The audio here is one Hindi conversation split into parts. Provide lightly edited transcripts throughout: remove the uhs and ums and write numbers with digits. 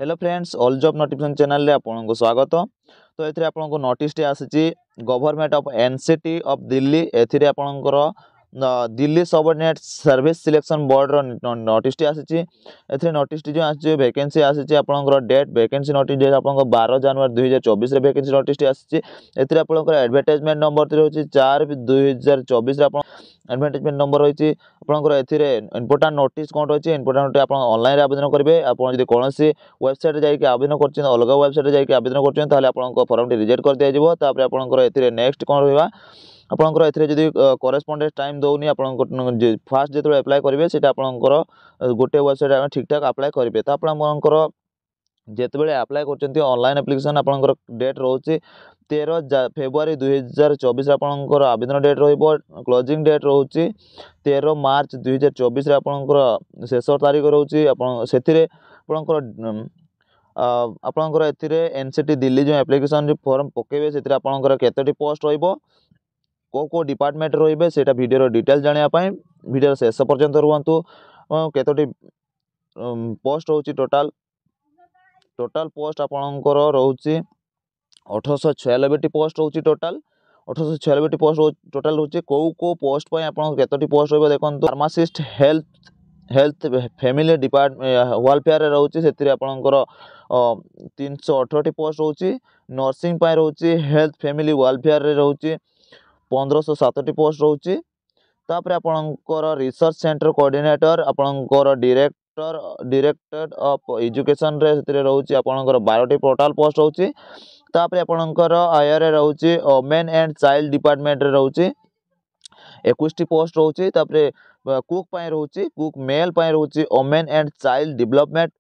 Hello friends, all job notification channel रे आपको स्वागत। तो एथिरे आपको नोटिस आसी government of NCT of Delhi एथिरे आपणकर Delhi subordinate service selection board रो नोटिस आसी। एथिरे नोटिस जो आसी वैकेंसी आसी आपणकर डेट वैकेंसी नोटिस डेट आपणकर 12 जनवरी 2024 रे वैकेंसी नोटिस आसी। एथिरे आपणकर एडवर्टाइजमेंट नंबर रही 4/2024 रे एडवर्टाइजमेंट नंबर रही आपणकर एथिरे इंपोर्टेंट नोटिस कौन रही इंपोर्टेंट नोटिस आप ऑनलाइन आवेदन करेंगे। आपड़ जब कौन वेबसाइट जाकि आवेदन कर अलग वेबसाइट जाकि आवेदन कर फॉर्म टी रिजेक्ट कर दिया तापर आपंकर नेक्स्ट कौन रहा आपंकर एथि करेस्पॉन्डेंस टाइम दौनी आप फास्ट जो एप्लाय करेंगे से गोटे वेबसाइट ठीक ठाक अप्लाई करेंगे। तो आपंकर जिते अप्लाई कर ऑनलाइन एप्लिकेशन आपंकर डेट रोचे 13 फेब्रुआरी 2024 आपंकर आवेदन डेट क्लोजिंग डेट रोचे 13 मार्च 2024 आपंकर शेष तारीख रोचे आपंकर एनसीटी दिल्ली जो एप्लिकेशन जो फॉर्म पकेबे से आपंकर केतोटी पोस्ट रहिबो को डिपार्टमेंट रहिबे सेटा वीडियो डिटेल जानिया वीडियो शेष पर्यंत रुहतु। केतोटी पोस्ट रोची टोटाल पोस्ट आपंकर रोचे 1896 पोस्ट रोची टोटाल 1896 पोस्ट टोटाल रोचे को पोस्ट पे आपन केतोटी पोस्ट रहिबो देखंतु। Pharmacist health family department welfare रोचे से आपंकर 318 पोस्ट रोचे। नर्सिंग पाई रोचे हेल्थ फैमिली वेलफेयर रोचे 1507 पोस्ट रोचे। तापर आपंकर रिसर्च सेंटर कोऑर्डिनेटर आपंकर डायरेक्टर ऑफ एजुकेशन रे रोचे आपंकर 12 टोटाल पोस्ट रोचे। तापर आपंकर आयर रोचे वुमेन एंड चाइल्ड डिपार्टमेंट रे रोचे 21 पोस्ट रोचे। तापर कुक पाई रोचे कुक मेल पाई रोचे वुमेन एंड चाइल्ड डेवलपमेंट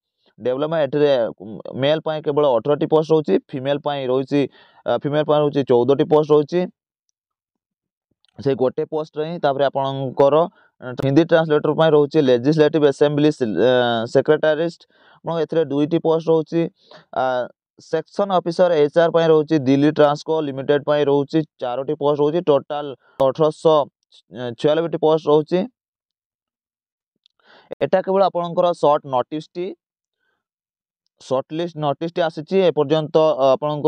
मेल पाई केवल 18 पोस्ट रोचे। फीमेल पाई रोचे 14 पोस्ट रोचे से गोटे पोस्ट रही। आपंकर हिंदी ट्रांसलेटर पर रोचे लेजिस्लेटिव असेंबली सेक्रेटरीस्ट ए 2टी पोस्ट रोचे। सेक्शन ऑफिसर एचआर पर रोचे दिल्ली ट्रांसको लिमिटेड पर रोचे 4टी पोस्ट रोचे। टोटाल 1896 पोस्ट रोचे। एटा केवल आपंकर short notice list notice T आसी एपर्यंत आपंक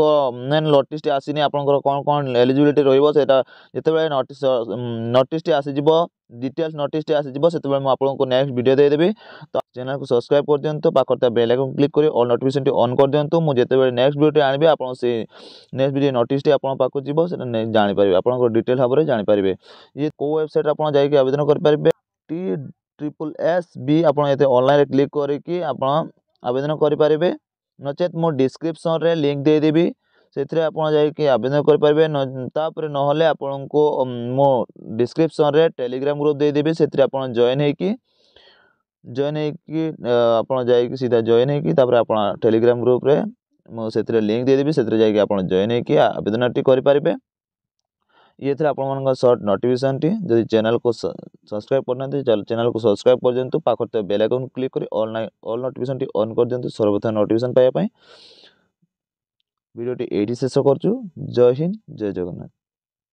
मेन नोटिस टी आसीनी आपंकर कौन कौन एलिजिबिलिटी रहिबो सेटा जेतेबेले नोटिस टी आसी जिवो डिटेल्स नोटिस टी आसी जिवो सेतेबेले म आपंक नेक्स्ट वीडियो दे देबी। तो चैनल को सब्सक्राइब कर दियंतु पाखरता बेल आइकन क्लिक करी ऑल नोटिफिकेशन टी ऑन कर दियंतु। मु जेतेबेले नेक्स्ट वीडियो आनिबे आपन से नेक्स्ट वीडियो नोटिस टी आपन पाखु जिवो सेटा जानि परिबे आपन डिटेल भाबरे जानि परिबे ये को वेबसाइट आपन जाई के आवेदन कर परिबे TSSB आपन एते ऑनलाइन क्लिक करी कि आपन आवेदन करें। नचेत मो डिस्क्रिप्शन रे लिंक दे देबी से आपन जाकि आवेदन करें। तापर नहले आपन को मो डिस्क्रिप्शन रे टेलीग्राम ग्रुप दे देबी से आपन जॉइन होकि आपन जाकि सीधा जॉइन होकि तापर आपन टेलीग्राम ग्रुप रे मो से लिंक दे देबी से जाकि आपन जॉइन होकि आवेदन टी करि परिबे। ये थे आपन शॉर्ट नोटिफिकेशन टी जदि चैनल को सब्सक्राइब करना चैनल को सब्सक्राइब कर दियंतु पाखरते बेल आइकन क्लिक करी ऑल नोटिफिकेशन टी ऑन कर दियंतु सर्वप्रथम नोटिफिकेशन पाया वीडियो टी एडी शेष करछु। जय हिंद जय जगन्नाथ।